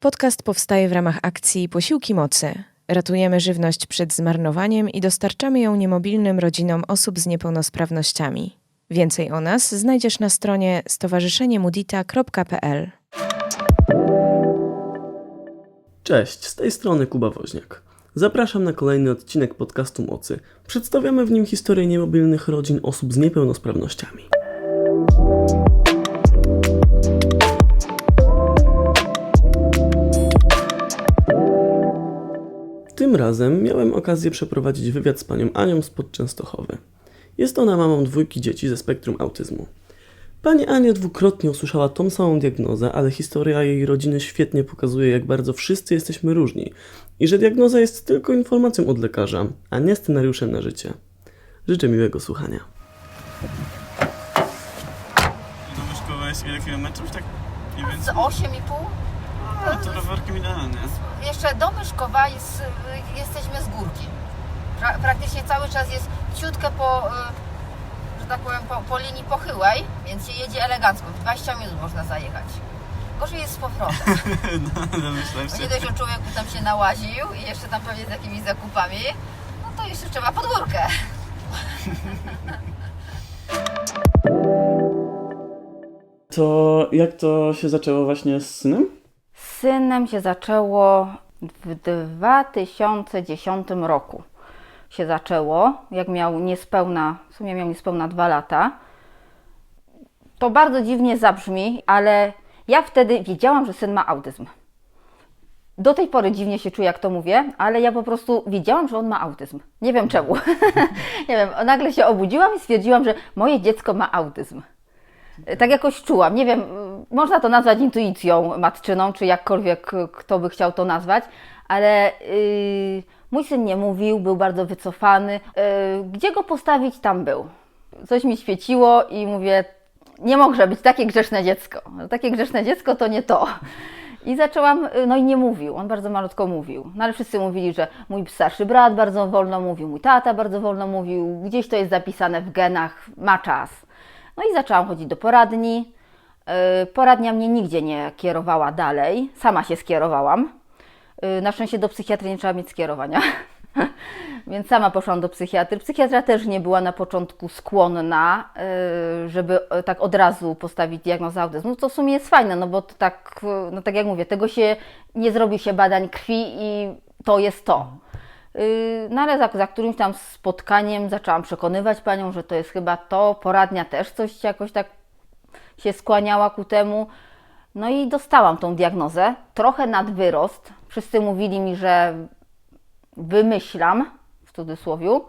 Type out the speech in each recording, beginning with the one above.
Podcast powstaje w ramach akcji Posiłki Mocy. Ratujemy żywność przed zmarnowaniem i dostarczamy ją niemobilnym rodzinom osób z niepełnosprawnościami. Więcej o nas znajdziesz na stronie stowarzyszeniemudita.pl. Cześć, z tej strony Kuba Woźniak. Zapraszam na kolejny odcinek podcastu Mocy. Przedstawiamy w nim historię niemobilnych rodzin osób z niepełnosprawnościami. Tym razem miałem okazję przeprowadzić wywiad z panią Anią spod Częstochowy. Jest ona mamą 2 dzieci ze spektrum autyzmu. Pani Ania dwukrotnie usłyszała tą samą diagnozę, ale historia jej rodziny świetnie pokazuje, jak bardzo wszyscy jesteśmy różni i że diagnoza jest tylko informacją od lekarza, a nie scenariuszem na życie. Życzę miłego słuchania. Do Myszkowa jest ile kilometrów, tak mniej Z więcej? 8,5. A, to rowerkiem idealnie. Jeszcze do Myszkowa jesteśmy z górki. Praktycznie cały czas jest ciutkę że tak powiem, po linii pochyłej, więc się jedzie elegancko. W 20 minut można zajechać. Gorzej jest z powrotem. No, domyślam Bo się. nie dość, że człowiek tam się nałaził i jeszcze tam pewnie z jakimiś zakupami, no to jeszcze trzeba pod górkę. To jak to się zaczęło właśnie z synem? Z synem się zaczęło w 2010 roku. Się zaczęło, jak miał niespełna 2 lata. To bardzo dziwnie zabrzmi, ale ja wtedy wiedziałam, że syn ma autyzm. Do tej pory dziwnie się czuję, jak to mówię, ale ja po prostu wiedziałam, że on ma autyzm. Nie wiem czemu. Nie wiem, nagle się obudziłam i stwierdziłam, że moje dziecko ma autyzm. Tak jakoś czułam, nie wiem, można to nazwać intuicją matczyną, czy jakkolwiek kto by chciał to nazwać, ale mój syn nie mówił, był bardzo wycofany. Gdzie go postawić, tam był. Coś mi świeciło i mówię, nie może być takie grzeszne dziecko. Takie grzeszne dziecko to nie to. I zaczęłam, no i nie mówił, on bardzo malutko mówił. No ale wszyscy mówili, że mój starszy brat bardzo wolno mówił, mój tata bardzo wolno mówił, gdzieś to jest zapisane w genach, ma czas. No i zaczęłam chodzić do poradni. Poradnia mnie nigdzie nie kierowała dalej, sama się skierowałam. Na szczęście do psychiatry nie trzeba mieć skierowania, więc sama poszłam do psychiatry. Psychiatra też nie była na początku skłonna, żeby tak od razu postawić diagnozę autyzmu. To w sumie jest fajne, no bo to tak, no tak jak mówię, tego się nie zrobi się badań krwi i to jest to. No ale za którymś tam spotkaniem zaczęłam przekonywać panią, że to jest chyba to, poradnia też coś jakoś tak się skłaniała ku temu. No i dostałam tą diagnozę, trochę nad wyrost. Wszyscy mówili mi, że wymyślam, w cudzysłowiu.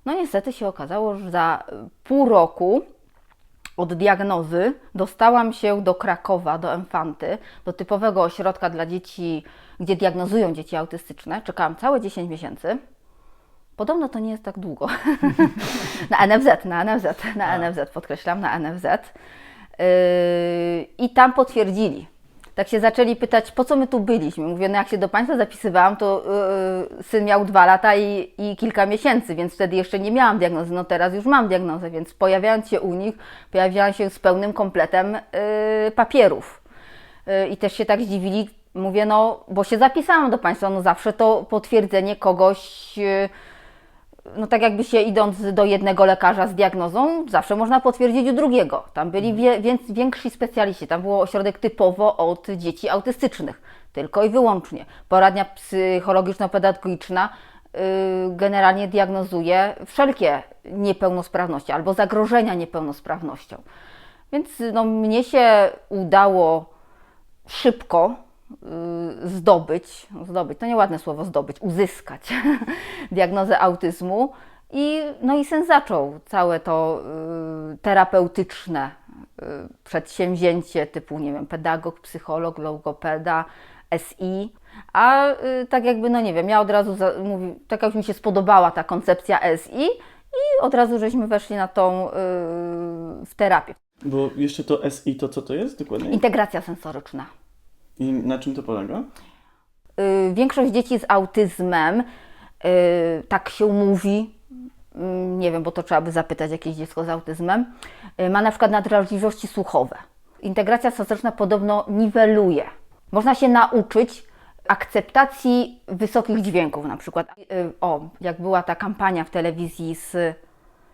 No niestety się okazało, że za pół roku od diagnozy dostałam się do Krakowa, do Enfanty, do typowego ośrodka dla dzieci, gdzie diagnozują dzieci autystyczne. Czekałam całe 10 miesięcy. Podobno to nie jest tak długo. Na NFZ, podkreślam, na NFZ. I tam potwierdzili. Tak się zaczęli pytać, po co my tu byliśmy. Mówię, no jak się do Państwa zapisywałam, to syn miał 2 lata i kilka miesięcy, więc wtedy jeszcze nie miałam diagnozy. No teraz już mam diagnozę, więc pojawiając się u nich, pojawiałam się z pełnym kompletem papierów. I też się tak zdziwili, mówię, no bo się zapisałam do Państwa, no zawsze to potwierdzenie kogoś, no tak jakby się idąc do jednego lekarza z diagnozą, zawsze można potwierdzić u drugiego. Tam byli więksi specjaliści, tam było ośrodek typowo od dzieci autystycznych, tylko i wyłącznie. Poradnia psychologiczno-pedagogiczna generalnie diagnozuje wszelkie niepełnosprawności albo zagrożenia niepełnosprawnością. Więc no, mnie się udało szybko zdobyć, to nieładne słowo zdobyć, uzyskać diagnozę autyzmu no i syn zaczął całe to terapeutyczne przedsięwzięcie typu, nie wiem, pedagog, psycholog, logopeda, SI, a tak jakby, no nie wiem, ja od razu tak jak mi się spodobała ta koncepcja SI i od razu żeśmy weszli na tą w terapię. Bo jeszcze to SI, to co to jest dokładnie? Integracja sensoryczna. I na czym to polega? Większość dzieci z autyzmem, tak się mówi, nie wiem, bo to trzeba by zapytać jakieś dziecko z autyzmem, ma na przykład nadwrażliwości słuchowe. Integracja sensoryczna podobno niweluje Można się nauczyć akceptacji wysokich dźwięków na przykład. Jak była ta kampania w telewizji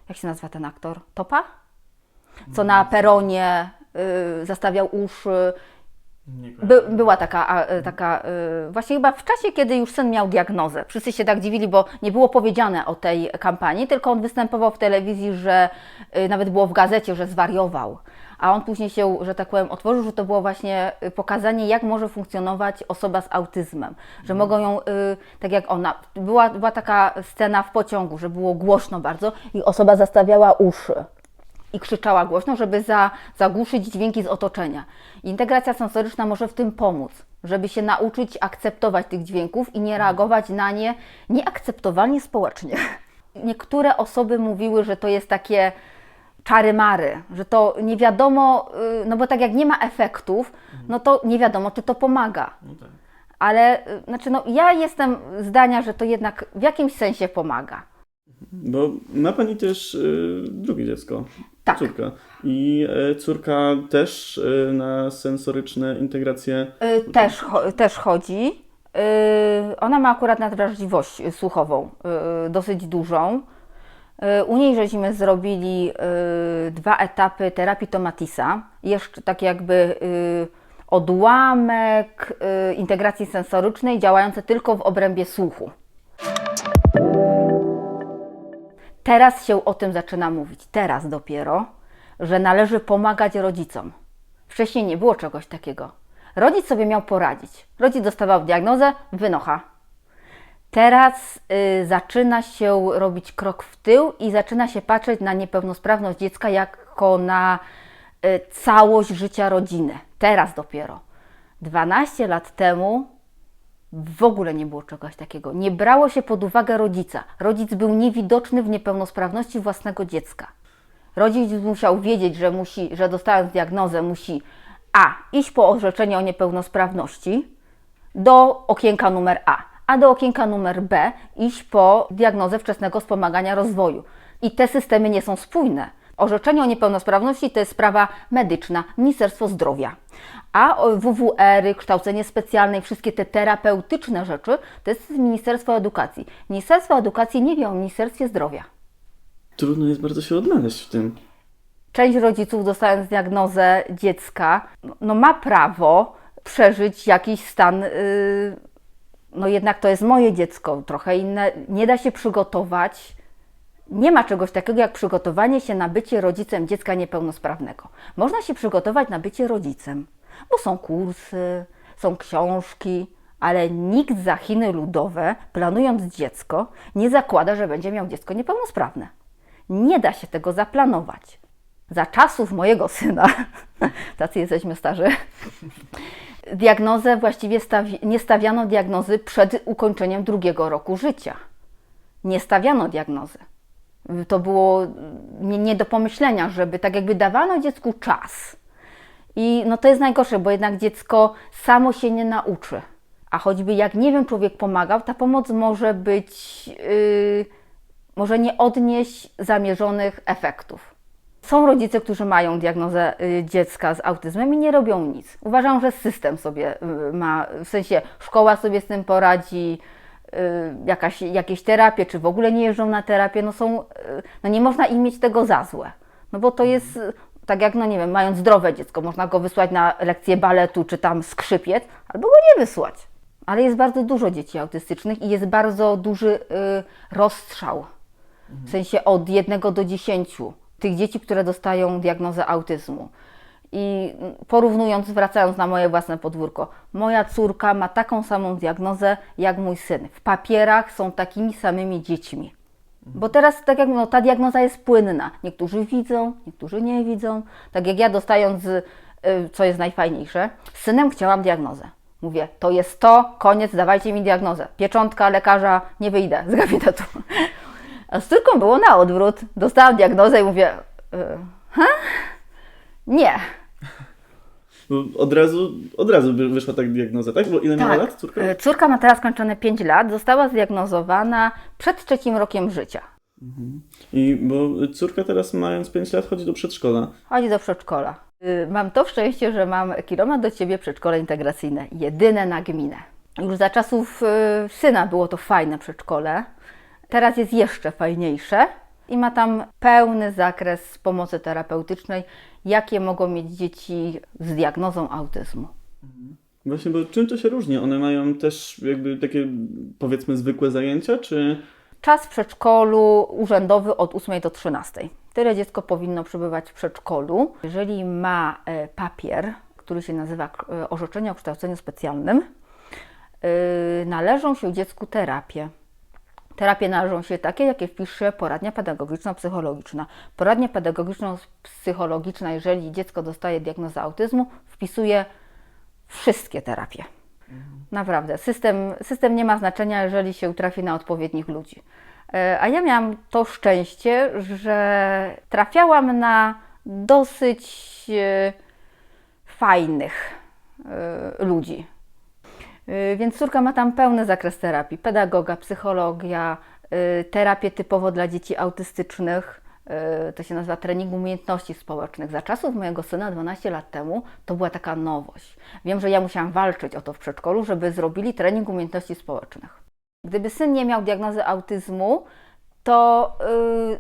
jak się nazywa ten aktor? Topa? Co na peronie zastawiał uszy. Była taka właśnie chyba w czasie, kiedy już syn miał diagnozę. Wszyscy się tak dziwili, bo nie było powiedziane o tej kampanii, tylko on występował w telewizji, że nawet było w gazecie, że zwariował. A on później się, że tak powiem, otworzył, że to było właśnie pokazanie, jak może funkcjonować osoba z autyzmem. Że mogą ją, tak jak ona, była taka scena w pociągu, że było głośno bardzo i osoba zastawiała uszy i krzyczała głośno, żeby zagłuszyć dźwięki z otoczenia. Integracja sensoryczna może w tym pomóc, żeby się nauczyć akceptować tych dźwięków i nie reagować na nie nieakceptowalnie społecznie. Niektóre osoby mówiły, że to jest takie czary-mary, że to nie wiadomo, no bo tak jak nie ma efektów, no to nie wiadomo, czy to pomaga. No tak. Ale znaczy, no, ja jestem zdania, że to jednak w jakimś sensie pomaga. Bo ma Pani też drugie dziecko, Tak. córka. I córka też na sensoryczne integracje. Też chodzi. Ona ma akurat nadwrażliwość słuchową, dosyć dużą. U niej żeśmy zrobili 2 etapy terapii Tomatisa. Jeszcze tak jakby odłamek integracji sensorycznej działający tylko w obrębie słuchu. Teraz się o tym zaczyna mówić, teraz dopiero, że należy pomagać rodzicom. Wcześniej nie było czegoś takiego. Rodzic sobie miał poradzić. Rodzic dostawał diagnozę, wynocha. Teraz zaczyna się robić krok w tył i zaczyna się patrzeć na niepełnosprawność dziecka jako na całość życia rodziny. Teraz dopiero. 12 lat temu w ogóle nie było czegoś takiego. Nie brało się pod uwagę rodzica. Rodzic był niewidoczny w niepełnosprawności własnego dziecka. Rodzic musiał wiedzieć, że dostając diagnozę musi iść po orzeczenie o niepełnosprawności do okienka numer a do okienka numer B iść po diagnozę wczesnego wspomagania rozwoju. I te systemy nie są spójne. Orzeczenie o niepełnosprawności to jest sprawa medyczna, Ministerstwo Zdrowia. A WWR-y, kształcenie specjalne i wszystkie te terapeutyczne rzeczy to jest Ministerstwo Edukacji. Ministerstwo Edukacji nie wie o Ministerstwie Zdrowia. Trudno jest bardzo się odnaleźć w tym. Część rodziców, dostając diagnozę dziecka, ma prawo przeżyć jakiś stan, jednak to jest moje dziecko, trochę inne, nie da się przygotować. Nie ma czegoś takiego jak przygotowanie się na bycie rodzicem dziecka niepełnosprawnego. Można się przygotować na bycie rodzicem, bo są kursy, są książki, ale nikt za Chiny Ludowe, planując dziecko, nie zakłada, że będzie miał dziecko niepełnosprawne. Nie da się tego zaplanować. Za czasów mojego syna, tacy jesteśmy starzy, diagnozę właściwie nie stawiano diagnozy przed ukończeniem 2 roku życia. Nie stawiano diagnozy. To było nie do pomyślenia, żeby tak jakby dawano dziecku czas. I to jest najgorsze, bo jednak dziecko samo się nie nauczy. A choćby jak człowiek pomagał, ta pomoc może być, może nie odnieść zamierzonych efektów. Są rodzice, którzy mają diagnozę dziecka z autyzmem i nie robią nic. Uważam, że system sobie ma, w sensie szkoła sobie z tym poradzi, jakieś terapie, czy w ogóle nie jeżdżą na terapię, nie można im mieć tego za złe. Bo to jest tak jak, mając zdrowe dziecko, można go wysłać na lekcję baletu, czy tam skrzypiec, albo go nie wysłać. Ale jest bardzo dużo dzieci autystycznych i jest bardzo duży rozstrzał. W sensie od 1 do 10 tych dzieci, które dostają diagnozę autyzmu. I porównując, wracając na moje własne podwórko, moja córka ma taką samą diagnozę jak mój syn. W papierach są takimi samymi dziećmi. Bo teraz, tak jak ta diagnoza jest płynna. Niektórzy widzą, niektórzy nie widzą. Tak jak ja dostając, co jest najfajniejsze, z synem chciałam diagnozę. Mówię, to jest to, koniec, dawajcie mi diagnozę. Pieczątka lekarza, nie wyjdę z gabinetu. A z córką było na odwrót. Dostałam diagnozę i mówię, nie. Od razu wyszła tak diagnoza, tak? Bo ile miała lat córka? Córka ma teraz skończone 5 lat, została zdiagnozowana przed 3 rokiem życia. I bo córka teraz mając 5 lat chodzi do przedszkola. Chodzi do przedszkola. Mam to szczęście, że mam kilometr do Ciebie przedszkole integracyjne, jedyne na gminę. Już za czasów syna było to fajne przedszkole, teraz jest jeszcze fajniejsze i ma tam pełny zakres pomocy terapeutycznej, jakie mogą mieć dzieci z diagnozą autyzmu. Właśnie, bo czym to się różni? One mają też jakby takie, powiedzmy, zwykłe zajęcia, czy... Czas w przedszkolu urzędowy od 8 do 13. Tyle dziecko powinno przebywać w przedszkolu. Jeżeli ma papier, który się nazywa orzeczenie o kształceniu specjalnym, należą się dziecku terapie. Terapie należą się takie, jakie wpisze poradnia pedagogiczno-psychologiczna. Poradnia pedagogiczno-psychologiczna, jeżeli dziecko dostaje diagnozę autyzmu, wpisuje wszystkie terapie. Naprawdę. System nie ma znaczenia, jeżeli się trafi na odpowiednich ludzi. A ja miałam to szczęście, że trafiałam na dosyć fajnych ludzi. Więc córka ma tam pełny zakres terapii. Pedagoga, psychologia, terapię typowo dla dzieci autystycznych. To się nazywa trening umiejętności społecznych. Za czasów mojego syna 12 lat temu to była taka nowość. Wiem, że ja musiałam walczyć o to w przedszkolu, żeby zrobili trening umiejętności społecznych. Gdyby syn nie miał diagnozy autyzmu, to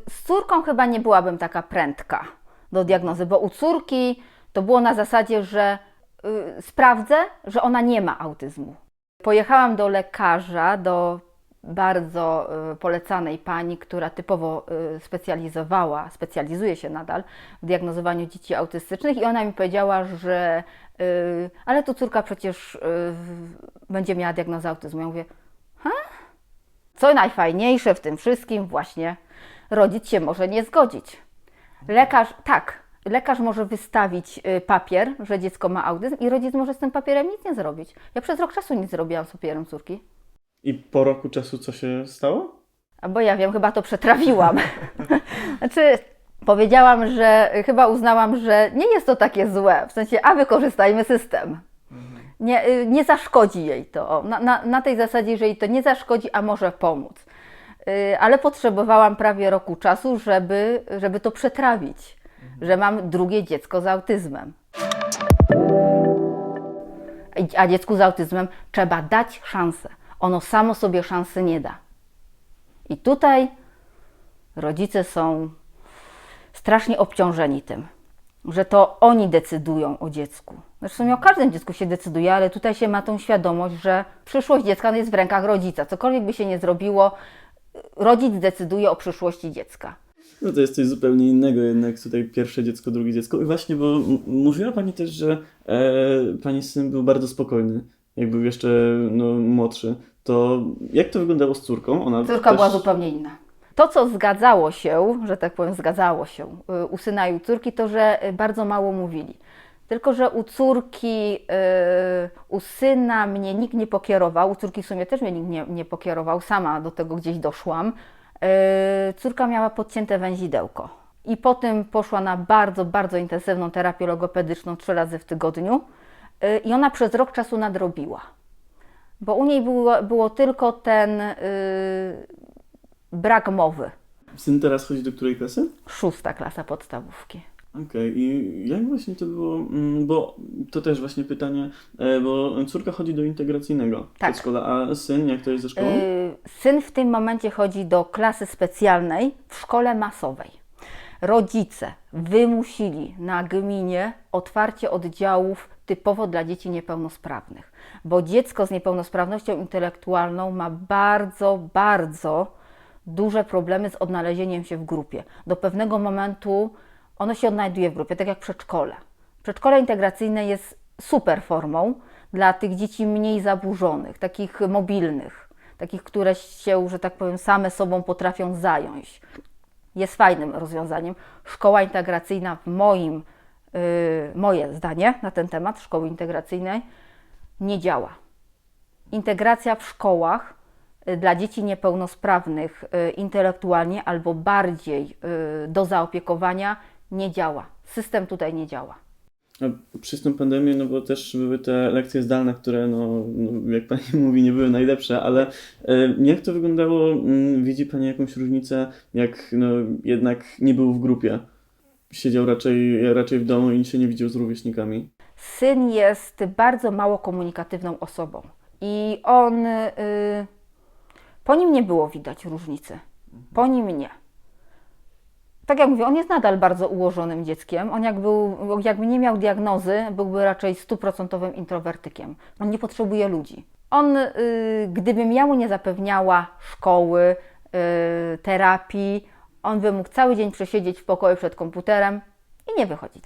z córką chyba nie byłabym taka prędka do diagnozy, bo u córki to było na zasadzie, że sprawdzę, że ona nie ma autyzmu. Pojechałam do lekarza, do bardzo polecanej pani, która typowo specjalizuje się nadal w diagnozowaniu dzieci autystycznych i ona mi powiedziała, że ale tu córka przecież będzie miała diagnozę autyzmu. Ja mówię, co najfajniejsze w tym wszystkim, właśnie rodzic się może nie zgodzić. Lekarz może wystawić papier, że dziecko ma autyzm i rodzic może z tym papierem nic nie zrobić. Ja przez rok czasu nic zrobiłam z papierem córki. I po roku czasu co się stało? Bo ja wiem, chyba to przetrawiłam. Znaczy, powiedziałam, że chyba uznałam, że nie jest to takie złe. W sensie, wykorzystajmy system. Nie zaszkodzi jej to. Na tej zasadzie, że jej to nie zaszkodzi, a może pomóc. Ale potrzebowałam prawie roku czasu, żeby to przetrawić. Że mam drugie dziecko z autyzmem. A dziecku z autyzmem trzeba dać szansę. Ono samo sobie szansy nie da. I tutaj rodzice są strasznie obciążeni tym, że to oni decydują o dziecku. Zresztą o każdym dziecku się decyduje, ale tutaj się ma tą świadomość, że przyszłość dziecka jest w rękach rodzica. Cokolwiek by się nie zrobiło, rodzic decyduje o przyszłości dziecka. No to jest coś zupełnie innego jednak tutaj pierwsze dziecko, drugie dziecko. I właśnie, bo mówiła Pani też, że Pani syn był bardzo spokojny, jak był jeszcze młodszy. To jak to wyglądało z córką? Córka była zupełnie inna. To, co zgadzało się, że tak powiem, u syna i u córki, to, że bardzo mało mówili. Tylko że u córki, u syna mnie nikt nie pokierował, u córki w sumie też mnie nikt nie pokierował, sama do tego gdzieś doszłam. Córka miała podcięte węzidełko i potem poszła na bardzo, bardzo intensywną terapię logopedyczną 3 razy w tygodniu i ona przez rok czasu nadrobiła. Bo u niej było tylko ten brak mowy. Syn teraz chodzi do której klasy? 6. klasa podstawówki. Okej, i jak właśnie to było, bo to też właśnie pytanie, bo córka chodzi do integracyjnego przedszkola, a syn jak to jest ze szkołą? Syn w tym momencie chodzi do klasy specjalnej w szkole masowej. Rodzice wymusili na gminie otwarcie oddziałów typowo dla dzieci niepełnosprawnych, bo dziecko z niepełnosprawnością intelektualną ma bardzo, bardzo duże problemy z odnalezieniem się w grupie. Do pewnego momentu ono się odnajduje w grupie, tak jak przedszkole. Przedszkole integracyjne jest super formą dla tych dzieci mniej zaburzonych, takich mobilnych, takich, które się, że tak powiem, same sobą potrafią zająć. Jest fajnym rozwiązaniem. Szkoła integracyjna, moje zdanie na ten temat szkoły integracyjnej, nie działa. Integracja w szkołach dla dzieci niepełnosprawnych intelektualnie albo bardziej do zaopiekowania nie działa. System tutaj nie działa. A przez tą pandemię, no bo też były te lekcje zdalne, które, jak Pani mówi, nie były najlepsze, ale jak to wyglądało? Widzi Pani jakąś różnicę, jak jednak nie był w grupie? siedział raczej w domu i się nie widział z rówieśnikami? Syn jest bardzo mało komunikatywną osobą i on, po nim nie było widać różnicy. Po nim nie. Tak jak mówię, on jest nadal bardzo ułożonym dzieckiem. On jakby nie miał diagnozy, byłby raczej 100% introwertykiem. On nie potrzebuje ludzi. On, gdybym ja mu nie zapewniała szkoły, terapii, on by mógł cały dzień przesiedzieć w pokoju przed komputerem i nie wychodzić.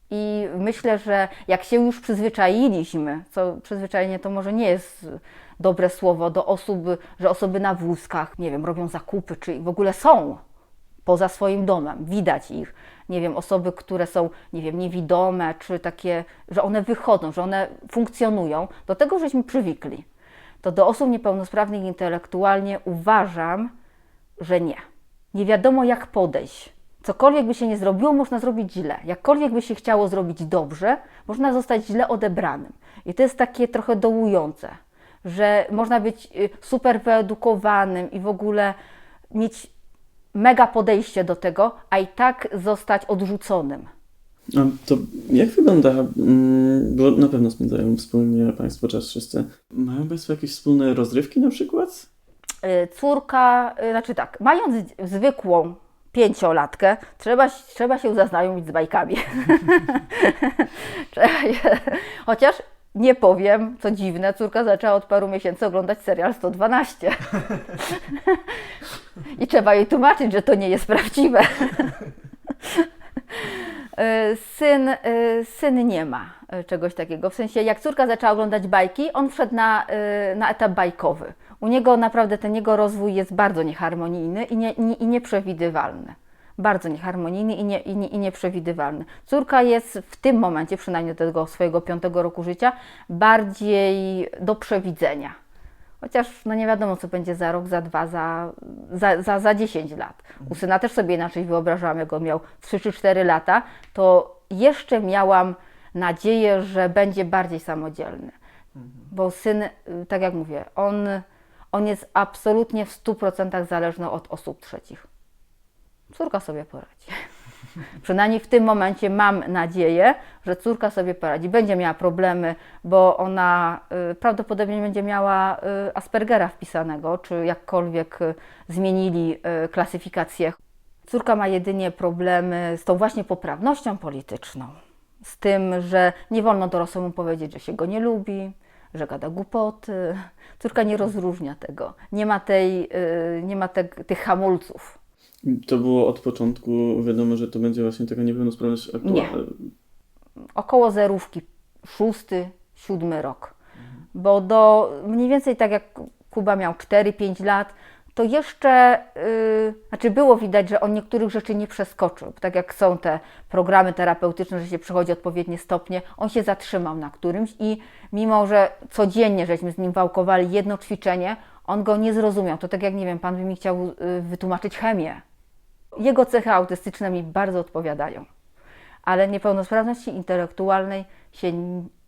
I myślę, że jak się już przyzwyczailiśmy, co przyzwyczajenie to może nie jest dobre słowo, do osób, że osoby na wózkach, nie wiem, robią zakupy, czy w ogóle są poza swoim domem, widać ich, nie wiem, osoby, które są, nie wiem, niewidome, czy takie, że one wychodzą, że one funkcjonują, do tego żeśmy przywykli. To do osób niepełnosprawnych intelektualnie uważam, że nie. Nie wiadomo jak podejść. Cokolwiek by się nie zrobiło, można zrobić źle. Jakkolwiek by się chciało zrobić dobrze, można zostać źle odebranym. I to jest takie trochę dołujące, że można być super wyedukowanym i w ogóle mieć mega podejście do tego, a i tak zostać odrzuconym. A to jak wygląda, bo na pewno spędzają wspólnie Państwo czas wszyscy. Mają Państwo jakieś wspólne rozrywki na przykład? Córka, znaczy tak, mając zwykłą 5-latkę, trzeba się zaznajomić z bajkami. Chociaż nie powiem, co dziwne, córka zaczęła od paru miesięcy oglądać serial 112. I trzeba jej tłumaczyć, że to nie jest prawdziwe. Syn nie ma czegoś takiego. W sensie, jak córka zaczęła oglądać bajki, on wszedł na etap bajkowy. U niego naprawdę ten jego rozwój jest bardzo nieharmonijny i nieprzewidywalny. Bardzo nieharmonijny i nieprzewidywalny. Córka jest w tym momencie, przynajmniej do tego swojego 5 roku życia, bardziej do przewidzenia. Chociaż no nie wiadomo, co będzie za rok, za 2, za 10 lat. U syna też sobie inaczej wyobrażałam, jak on miał 3 czy 4 lata, to jeszcze miałam nadzieję, że będzie bardziej samodzielny. Bo syn, tak jak mówię, on jest absolutnie w 100% zależny od osób trzecich. Córka sobie poradzi. Przynajmniej w tym momencie mam nadzieję, że córka sobie poradzi. Będzie miała problemy, bo ona prawdopodobnie będzie miała Aspergera wpisanego, czy jakkolwiek zmienili klasyfikację. Córka ma jedynie problemy z tą właśnie poprawnością polityczną. Z tym, że nie wolno dorosłemu powiedzieć, że się go nie lubi, że gada głupoty. Córka nie rozróżnia tego. Nie ma tych hamulców. To było od początku wiadomo, że to będzie właśnie taka niepełnosprawność aktualna? Nie. Około zerówki, 6, 7 rok. Bo do mniej więcej tak jak Kuba miał 4-5 lat, to jeszcze, było widać, że on niektórych rzeczy nie przeskoczył. Tak jak są te programy terapeutyczne, że się przechodzi odpowiednie stopnie, on się zatrzymał na którymś i mimo, że codziennie żeśmy z nim wałkowali jedno ćwiczenie, on go nie zrozumiał. To tak jak, nie wiem, pan by mi chciał wytłumaczyć chemię. Jego cechy autystyczne mi bardzo odpowiadają, ale niepełnosprawności intelektualnej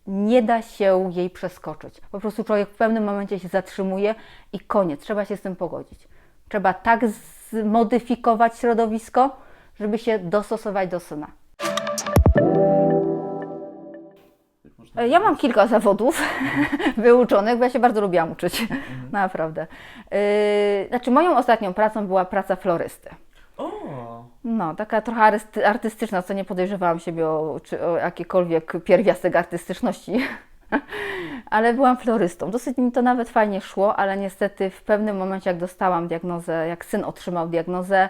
nie da się jej przeskoczyć. Po prostu człowiek w pewnym momencie się zatrzymuje i koniec, trzeba się z tym pogodzić. Trzeba tak zmodyfikować środowisko, żeby się dostosować do syna. Ja mam kilka zawodów wyuczonych, bo ja się bardzo lubiłam uczyć, naprawdę. Moją ostatnią pracą była praca florysty. No, taka trochę artystyczna, co nie podejrzewałam siebie o jakikolwiek pierwiastek artystyczności, ale byłam florystą. Dosyć mi to nawet fajnie szło, ale niestety w pewnym momencie, jak dostałam diagnozę, jak syn otrzymał diagnozę,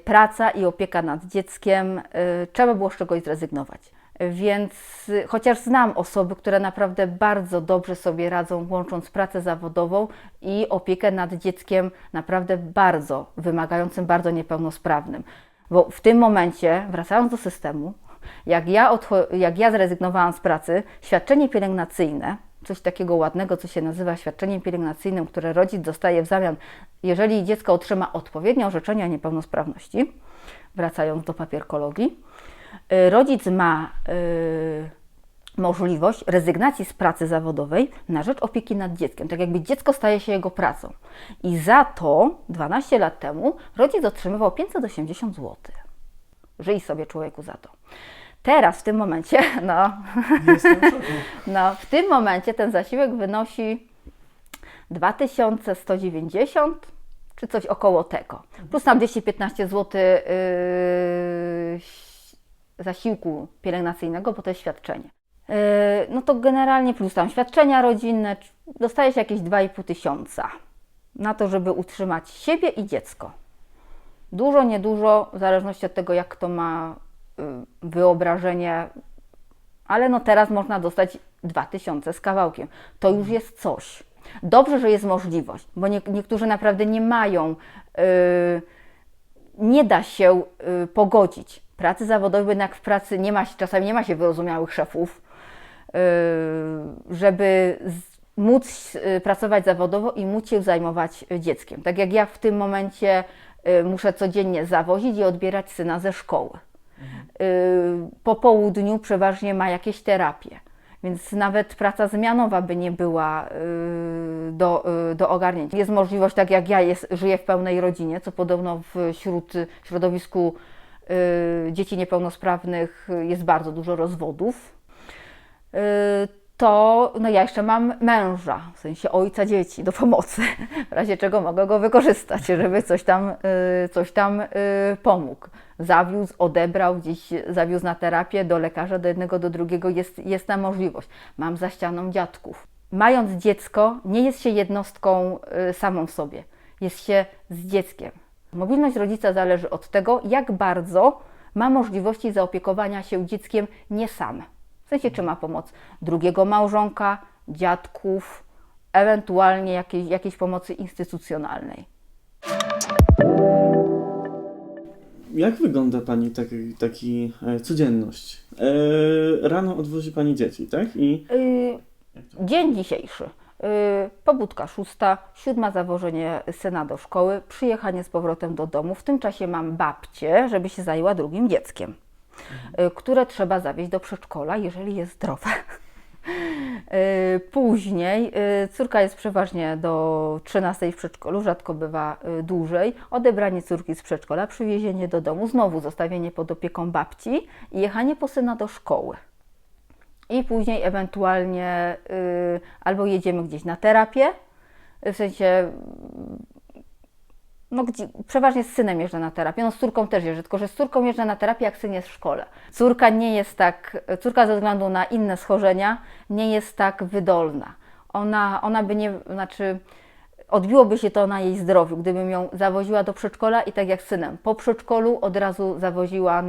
praca i opieka nad dzieckiem, trzeba było z czegoś zrezygnować. Więc chociaż znam osoby, które naprawdę bardzo dobrze sobie radzą, łącząc pracę zawodową i opiekę nad dzieckiem naprawdę bardzo wymagającym, bardzo niepełnosprawnym. Bo w tym momencie, wracając do systemu, jak ja zrezygnowałam z pracy, świadczenie pielęgnacyjne, coś takiego ładnego, co się nazywa świadczeniem pielęgnacyjnym, które rodzic dostaje w zamian, jeżeli dziecko otrzyma odpowiednie orzeczenie o niepełnosprawności, wracając do papierkologii, rodzic ma możliwość rezygnacji z pracy zawodowej na rzecz opieki nad dzieckiem. Tak jakby dziecko staje się jego pracą. I za to 12 lat temu rodzic otrzymywał 580 zł. Żyj sobie, człowieku, za to. Teraz, w tym momencie, Jestem w szoku. w tym momencie ten zasiłek wynosi 2190 czy coś około tego. Plus tam 215 zł zasiłku pielęgnacyjnego, bo to jest świadczenie. No to generalnie plus tam świadczenia rodzinne, dostajesz jakieś 2,5 tysiąca na to, żeby utrzymać siebie i dziecko. Dużo, niedużo, w zależności od tego, jak kto ma wyobrażenie, ale no teraz można dostać 2000 z kawałkiem. To już jest coś. Dobrze, że jest możliwość, bo niektórzy naprawdę nie mają, nie da się pogodzić pracy zawodowej, bo jednak w pracy czasami nie ma się wyrozumiałych szefów, żeby móc pracować zawodowo i móc się zajmować dzieckiem. Tak jak ja w tym momencie muszę codziennie zawozić i odbierać syna ze szkoły. Po południu przeważnie ma jakieś terapie, więc nawet praca zmianowa by nie była do ogarnięcia. Jest możliwość, tak jak ja żyję w pełnej rodzinie, co podobno w środowisku dzieci niepełnosprawnych jest bardzo dużo rozwodów, to no ja jeszcze mam męża, w sensie ojca dzieci do pomocy, w razie czego mogę go wykorzystać, żeby coś tam pomógł. Zawiózł, odebrał, gdzieś zawiózł na terapię, do lekarza, do jednego, do drugiego, jest ta możliwość. Mam za ścianą dziadków. Mając dziecko, nie jest się jednostką samą w sobie, jest się z dzieckiem. Mobilność rodzica zależy od tego, jak bardzo ma możliwości zaopiekowania się dzieckiem nie sam. W sensie, czy ma pomoc drugiego małżonka, dziadków, ewentualnie jakiejś pomocy instytucjonalnej. Jak wygląda Pani taki codzienność? Rano odwozi Pani dzieci, tak? Dzień dzisiejszy. Pobudka 6, 7 zawożenie syna do szkoły, przyjechanie z powrotem do domu. W tym czasie mam babcię, żeby się zajęła drugim dzieckiem, które trzeba zawieźć do przedszkola, jeżeli jest zdrowe. Później córka jest przeważnie do 13 w przedszkolu, rzadko bywa dłużej. Odebranie córki z przedszkola, przywiezienie do domu, znowu zostawienie pod opieką babci i jechanie po syna do szkoły. I później ewentualnie albo jedziemy gdzieś na terapię, w sensie, no przeważnie z synem jeżdżę na terapię, no z córką też jeżdżę, tylko że z córką jeżdżę na terapię, jak syn jest w szkole. Córka ze względu na inne schorzenia nie jest tak wydolna. Ona by nie, odbiłoby się to na jej zdrowiu, gdybym ją zawoziła do przedszkola i tak jak z synem, po przedszkolu od razu zawoziła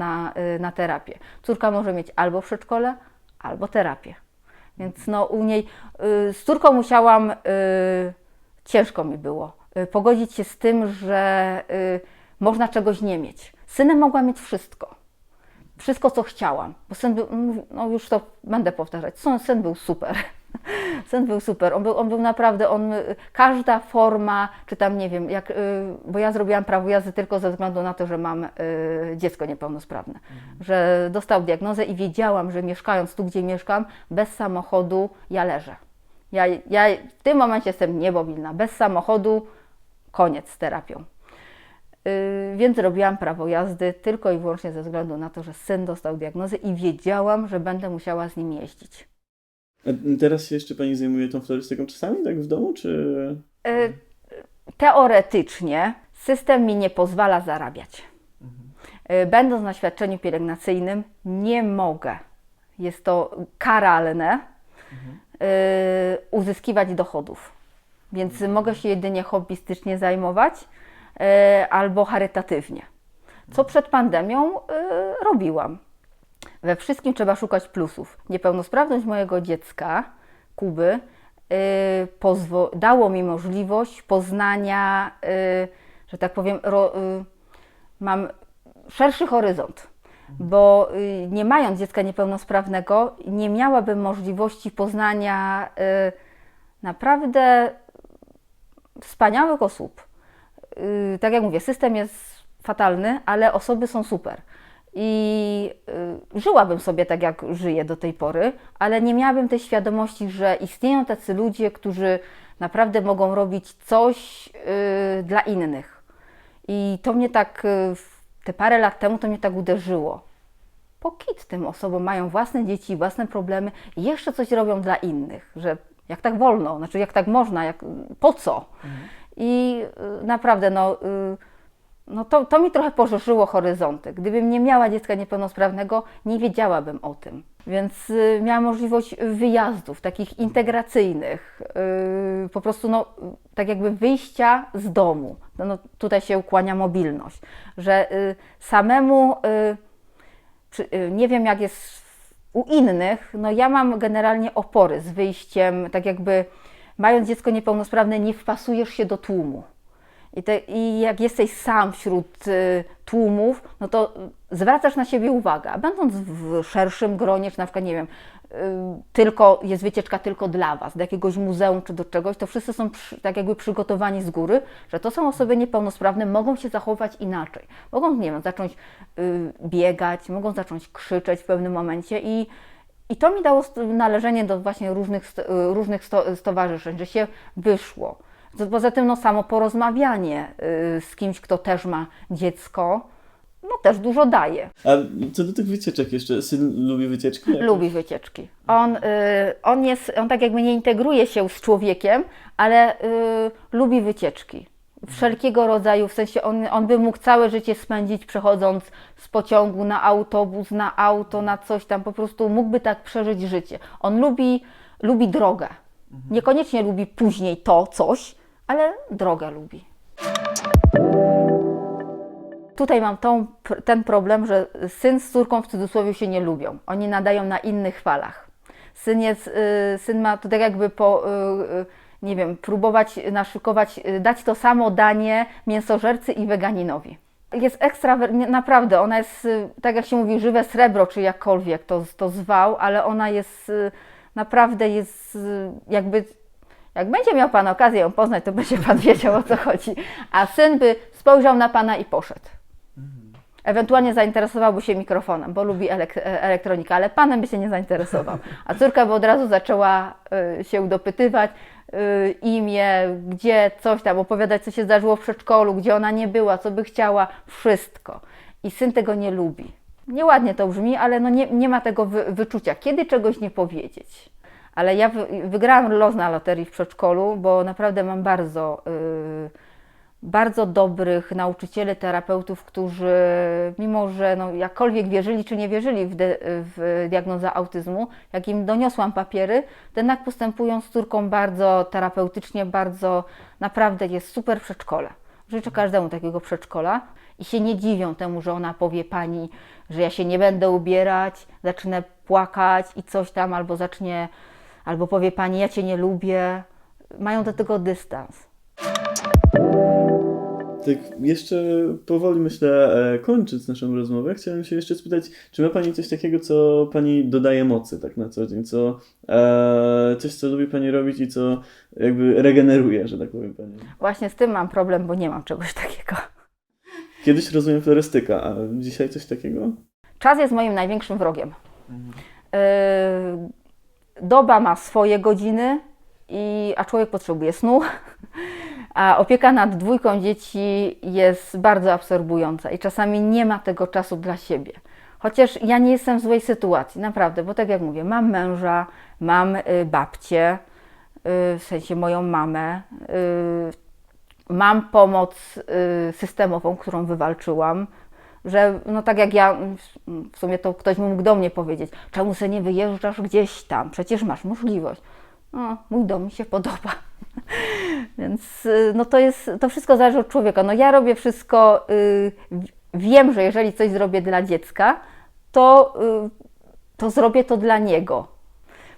na terapię. Córka może mieć albo przedszkole, albo terapię. Więc no u niej z córką musiałam, ciężko mi było pogodzić się z tym, że można czegoś nie mieć. Z synem mogłam mieć wszystko. Wszystko, co chciałam. Bo syn był, no już to będę powtarzać, syn był super. Syn był super. On był naprawdę, każda forma, czy tam nie wiem, bo ja zrobiłam prawo jazdy tylko ze względu na to, że mam dziecko niepełnosprawne. Że dostał diagnozę i wiedziałam, że mieszkając tu, gdzie mieszkam, bez samochodu ja leżę. Ja w tym momencie jestem niemobilna. Bez samochodu koniec z terapią. Więc robiłam prawo jazdy tylko i wyłącznie ze względu na to, że syn dostał diagnozę i wiedziałam, że będę musiała z nim jeździć. A teraz się jeszcze Pani zajmuje tą florystyką czasami, tak w domu, czy...? Teoretycznie system mi nie pozwala zarabiać. Będąc na świadczeniu pielęgnacyjnym nie mogę, jest to karalne, uzyskiwać dochodów. Więc mogę się jedynie hobbystycznie zajmować albo charytatywnie. Co przed pandemią robiłam. We wszystkim trzeba szukać plusów. Niepełnosprawność mojego dziecka, Kuby, dało mi możliwość poznania, że tak powiem, mam szerszy horyzont, bo nie mając dziecka niepełnosprawnego, nie miałabym możliwości poznania naprawdę wspaniałych osób. Tak jak mówię, system jest fatalny, ale osoby są super. I żyłabym sobie tak, jak żyję do tej pory, ale nie miałabym tej świadomości, że istnieją tacy ludzie, którzy naprawdę mogą robić coś dla innych. I to mnie tak te parę lat temu to mnie tak uderzyło. Po kit tym osobom mają własne dzieci, własne problemy i jeszcze coś robią dla innych, że jak tak wolno, znaczy jak tak można, po co? I naprawdę to mi trochę poszerzyło horyzonty. Gdybym nie miała dziecka niepełnosprawnego, nie wiedziałabym o tym. Więc miałam możliwość wyjazdów, takich integracyjnych, po prostu tak jakby wyjścia z domu. Tutaj się ukłania mobilność, że samemu, nie wiem jak jest u innych, ja mam generalnie opory z wyjściem, tak jakby mając dziecko niepełnosprawne nie wpasujesz się do tłumu. I jak jesteś sam wśród tłumów, to zwracasz na siebie uwagę. A będąc w szerszym gronie, czy na przykład, nie wiem, jest wycieczka tylko dla Was, do jakiegoś muzeum czy do czegoś, to wszyscy są tak jakby przygotowani z góry, że to są osoby niepełnosprawne, mogą się zachować inaczej. Mogą, nie wiem, zacząć biegać, mogą zacząć krzyczeć w pewnym momencie i to mi dało należenie do właśnie różnych stowarzyszeń, że się wyszło. Poza tym samo porozmawianie z kimś, kto też ma dziecko, też dużo daje. A co do tych wycieczek jeszcze, syn lubi wycieczki? Lubi wycieczki. On tak jakby nie integruje się z człowiekiem, ale lubi wycieczki. Wszelkiego rodzaju, w sensie on by mógł całe życie spędzić przechodząc z pociągu na autobus, na auto, na coś tam, po prostu mógłby tak przeżyć życie. On lubi drogę. Niekoniecznie lubi później to coś, ale drogę lubi. Tutaj mam ten problem, że syn z córką w cudzysłowie się nie lubią. Oni nadają na innych falach. Syn ma to tak jakby nie wiem, próbować naszykować, dać to samo danie mięsożercy i weganinowi. Jest ekstra, naprawdę, ona jest, tak jak się mówi, żywe srebro, czy jakkolwiek to zwał, ale ona jest, naprawdę jest jakby, jak będzie miał Pan okazję ją poznać, to będzie Pan wiedział, o co chodzi. A syn by spojrzał na Pana i poszedł. Ewentualnie zainteresowałby się mikrofonem, bo lubi elektronikę, ale Panem by się nie zainteresował. A córka by od razu zaczęła się dopytywać, imię, gdzie, coś tam, opowiadać, co się zdarzyło w przedszkolu, gdzie ona nie była, co by chciała, wszystko. I syn tego nie lubi. Nieładnie to brzmi, ale nie ma tego wyczucia, kiedy czegoś nie powiedzieć. Ale ja wygrałam los na loterii w przedszkolu, bo naprawdę mam bardzo dobrych nauczycieli, terapeutów, którzy mimo, że jakkolwiek wierzyli czy nie wierzyli w diagnozę autyzmu, jak im doniosłam papiery, to jednak postępują z córką bardzo terapeutycznie, naprawdę jest super przedszkole. Życzę każdemu takiego przedszkola i się nie dziwią temu, że ona powie Pani, że ja się nie będę ubierać, zacznę płakać i coś tam, albo powie Pani, ja Cię nie lubię. Mają do tego dystans. Tak jeszcze powoli, myślę, kończąc naszą rozmowę, chciałem się jeszcze spytać, czy ma Pani coś takiego, co Pani dodaje mocy tak na co dzień, coś, co lubi Pani robić i co jakby regeneruje, że tak powiem Pani? Właśnie z tym mam problem, bo nie mam czegoś takiego. Kiedyś rozumiem florystyka, a dzisiaj coś takiego? Czas jest moim największym wrogiem. Doba ma swoje godziny, a człowiek potrzebuje snu. A opieka nad 2 dzieci jest bardzo absorbująca i czasami nie ma tego czasu dla siebie. Chociaż ja nie jestem w złej sytuacji, naprawdę, bo tak jak mówię, mam męża, mam babcię, w sensie moją mamę, mam pomoc systemową, którą wywalczyłam, że tak jak ja, w sumie to ktoś mógł do mnie powiedzieć, czemu sobie nie wyjeżdżasz gdzieś tam, przecież masz możliwość. Mój dom mi się podoba. Więc to wszystko zależy od człowieka. Ja robię wszystko, wiem, że jeżeli coś zrobię dla dziecka, to zrobię to dla niego.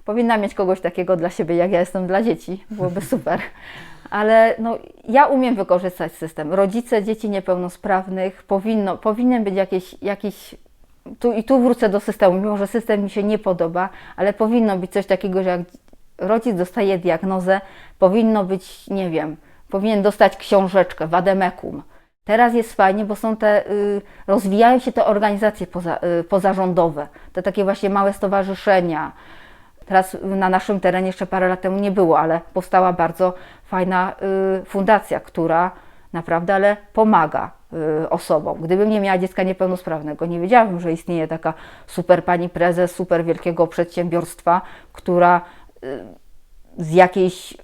Powinnam mieć kogoś takiego dla siebie, jak ja jestem dla dzieci, byłoby super. Ale ja umiem wykorzystać system. Rodzice dzieci niepełnosprawnych powinien być jakiś tu wrócę do systemu, mimo że system mi się nie podoba, ale powinno być coś takiego, że jak rodzic dostaje diagnozę, powinno być, nie wiem, powinien dostać książeczkę, wademekum. Teraz jest fajnie, bo rozwijają się te organizacje pozarządowe, te takie właśnie małe stowarzyszenia. Teraz na naszym terenie jeszcze parę lat temu nie było, ale powstała bardzo fajna fundacja, która naprawdę pomaga osobą. Gdybym nie miała dziecka niepełnosprawnego, nie wiedziałabym, że istnieje taka super pani prezes super wielkiego przedsiębiorstwa, która z jakiejś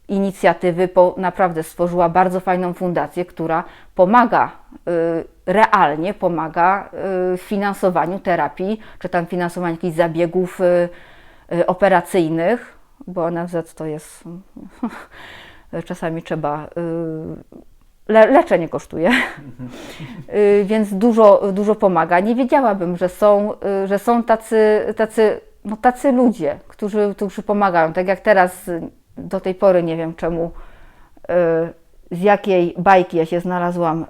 inicjatywy naprawdę stworzyła bardzo fajną fundację, która pomaga, realnie pomaga w finansowaniu terapii, czy tam finansowaniu jakichś zabiegów operacyjnych, bo NFZ to jest, czasami trzeba, leczenie kosztuje, więc dużo pomaga. Nie wiedziałabym, że są tacy ludzie, którzy pomagają. Tak jak teraz do tej pory nie wiem czemu, z jakiej bajki ja się znalazłam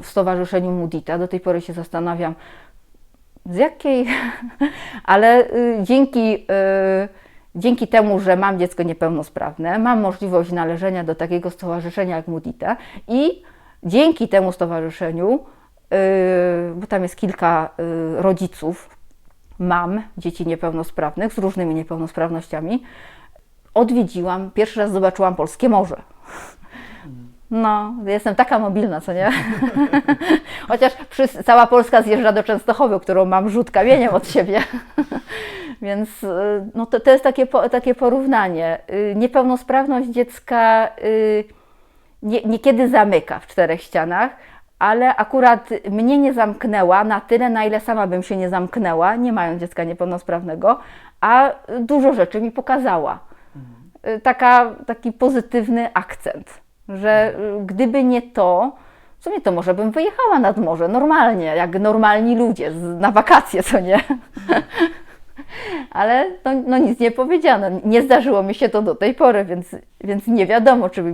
w stowarzyszeniu Mudita. Do tej pory się zastanawiam, z jakiej, ale dzięki temu, że mam dziecko niepełnosprawne, mam możliwość należenia do takiego stowarzyszenia jak Mudita i dzięki temu stowarzyszeniu, bo tam jest kilka rodziców, mam dzieci niepełnosprawnych z różnymi niepełnosprawnościami, pierwszy raz zobaczyłam polskie morze. No, jestem taka mobilna, co nie? Chociaż cała Polska zjeżdża do Częstochowy, którą mam rzut kamieniem od siebie. Więc no to jest takie porównanie. Niepełnosprawność dziecka niekiedy zamyka w czterech ścianach, ale akurat mnie nie zamknęła na tyle, na ile sama bym się nie zamknęła, nie mając dziecka niepełnosprawnego, a dużo rzeczy mi pokazała. Taki pozytywny akcent, że gdyby nie to, w sumie to może bym wyjechała nad morze normalnie, jak normalni ludzie, na wakacje, co nie? Ale no nic nie powiedziano, nie zdarzyło mi się to do tej pory, więc nie wiadomo, czy by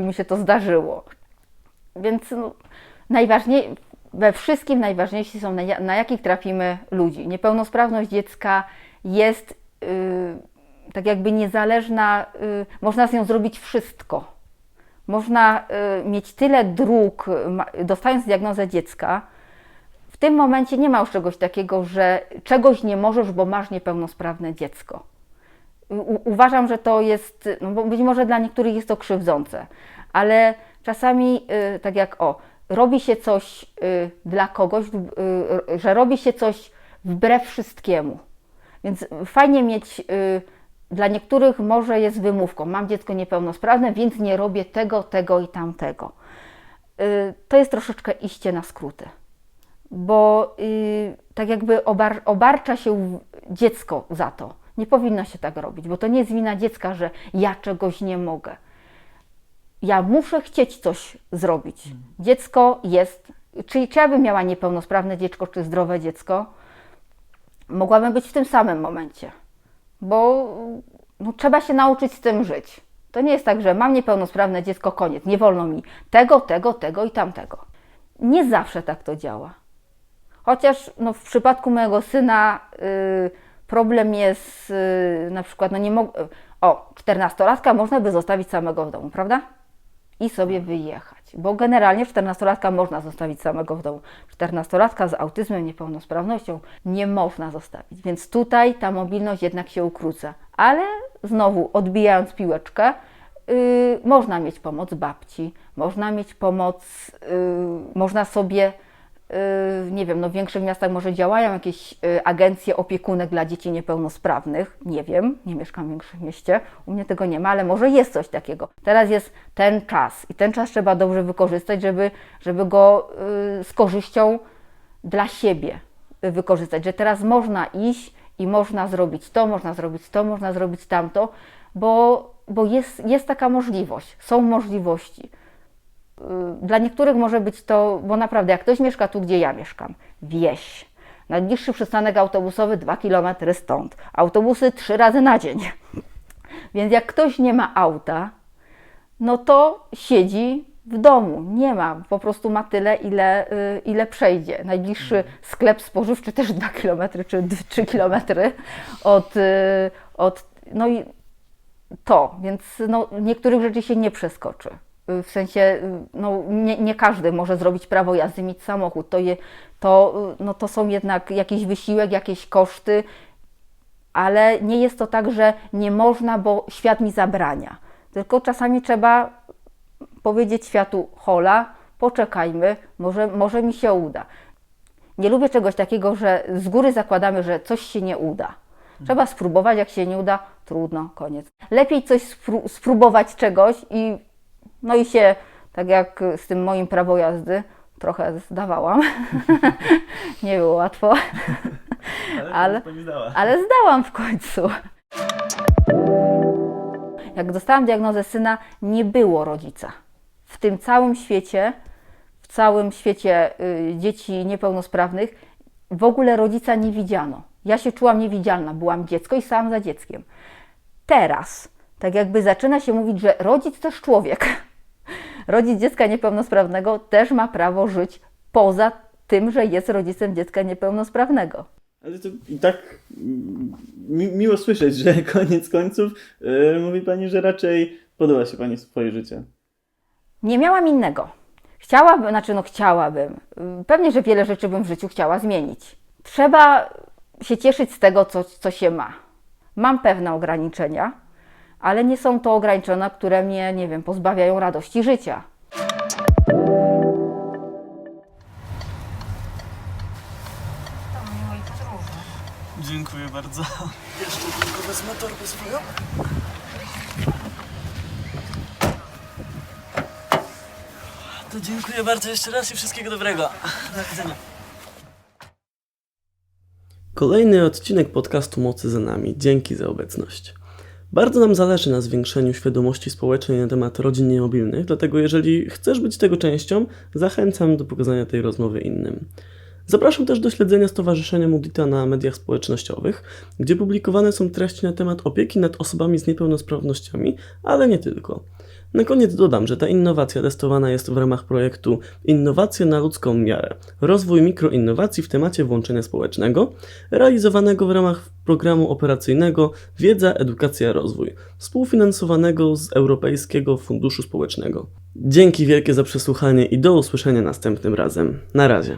mi się to zdarzyło. Więc no, we wszystkim najważniejsi są, na jakich trafimy ludzi. Niepełnosprawność dziecka jest tak jakby niezależna, można z nią zrobić wszystko. Można mieć tyle dróg, dostając diagnozę dziecka. W tym momencie nie ma już czegoś takiego, że czegoś nie możesz, bo masz niepełnosprawne dziecko. Uważam, że to jest, no bo być może dla niektórych jest to krzywdzące, ale czasami tak jak robi się coś dla kogoś, że robi się coś wbrew wszystkiemu. Więc fajnie mieć, dla niektórych może jest wymówką, mam dziecko niepełnosprawne, więc nie robię tego i tamtego. To jest troszeczkę iście na skróty, bo tak jakby obarcza się dziecko za to. Nie powinno się tak robić, bo to nie jest wina dziecka, że ja czegoś nie mogę. Ja muszę chcieć coś zrobić. Dziecko jest, czy ja bym miała niepełnosprawne dziecko, czy zdrowe dziecko, mogłabym być w tym samym momencie, bo no, trzeba się nauczyć z tym żyć. To nie jest tak, że mam niepełnosprawne dziecko, koniec, nie wolno mi tego i tamtego. Nie zawsze tak to działa. Chociaż no, w przypadku mojego syna problem jest na przykład, no nie mogę, 14-latka można by zostawić samego w domu, prawda? I sobie wyjechać, bo generalnie 14-latka można zostawić samego w domu. 14-latka z autyzmem, niepełnosprawnością nie można zostawić, więc tutaj ta mobilność jednak się ukróca. Ale znowu odbijając piłeczkę, można mieć pomoc babci, można mieć pomoc, można sobie, nie wiem, no w większych miastach może działają jakieś agencje opiekunek dla dzieci niepełnosprawnych, nie wiem, nie mieszkam w większym mieście, u mnie tego nie ma, ale może jest coś takiego. Teraz jest ten czas i ten czas trzeba dobrze wykorzystać, żeby go z korzyścią dla siebie wykorzystać, że teraz można iść i można zrobić to, można zrobić tamto, bo jest taka możliwość, są możliwości. Dla niektórych może być to, bo naprawdę jak ktoś mieszka tu, gdzie ja mieszkam, wieś, najbliższy przystanek autobusowy 2 km stąd, autobusy 3 razy na dzień. Więc jak ktoś nie ma auta, no to siedzi w domu, nie ma, po prostu ma tyle, ile przejdzie. Najbliższy sklep spożywczy też 2 km czy 3 km no i to, więc no, niektórych rzeczy się nie przeskoczy. W sensie, no, nie każdy może zrobić prawo jazdy, mieć samochód. To są jednak jakiś wysiłek, jakieś koszty, ale nie jest to tak, że nie można, bo świat mi zabrania. Tylko czasami trzeba powiedzieć światu: hola, poczekajmy, może mi się uda. Nie lubię czegoś takiego, że z góry zakładamy, że coś się nie uda. Trzeba spróbować, jak się nie uda, trudno, koniec. Lepiej coś spróbować czegoś i się, tak jak z tym moim prawo jazdy, trochę zdawałam. Nie było łatwo, ale zdałam w końcu. Jak dostałam diagnozę syna, nie było rodzica. W tym całym świecie, dzieci niepełnosprawnych, w ogóle rodzica nie widziano. Ja się czułam niewidzialna, byłam dziecko i stałam za dzieckiem. Teraz, tak jakby zaczyna się mówić, że rodzic też człowiek. Rodzic dziecka niepełnosprawnego też ma prawo żyć poza tym, że jest rodzicem dziecka niepełnosprawnego. Ale to i tak miło słyszeć, że koniec końców mówi pani, że raczej podoba się pani swoje życie. Nie miałam innego. Chciałabym. Pewnie, że wiele rzeczy bym w życiu chciała zmienić. Trzeba się cieszyć z tego, co się ma. Mam pewne ograniczenia, ale nie są to ograniczenia, które mnie, nie wiem, pozbawiają radości życia. To miłej podróży. Dziękuję bardzo. Jeszcze tylko wezmę torbę swoją. To dziękuję bardzo jeszcze raz i wszystkiego dobrego. Do widzenia. Kolejny odcinek podcastu Mocy za nami. Dzięki za obecność. Bardzo nam zależy na zwiększeniu świadomości społecznej na temat rodzin niemobilnych, dlatego jeżeli chcesz być tego częścią, zachęcam do pokazania tej rozmowy innym. Zapraszam też do śledzenia Stowarzyszenia Mudita na mediach społecznościowych, gdzie publikowane są treści na temat opieki nad osobami z niepełnosprawnościami, ale nie tylko. Na koniec dodam, że ta innowacja testowana jest w ramach projektu Innowacje na ludzką miarę. Rozwój mikroinnowacji w temacie włączenia społecznego, realizowanego w ramach programu operacyjnego Wiedza, Edukacja, Rozwój, współfinansowanego z Europejskiego Funduszu Społecznego. Dzięki wielkie za przesłuchanie i do usłyszenia następnym razem. Na razie.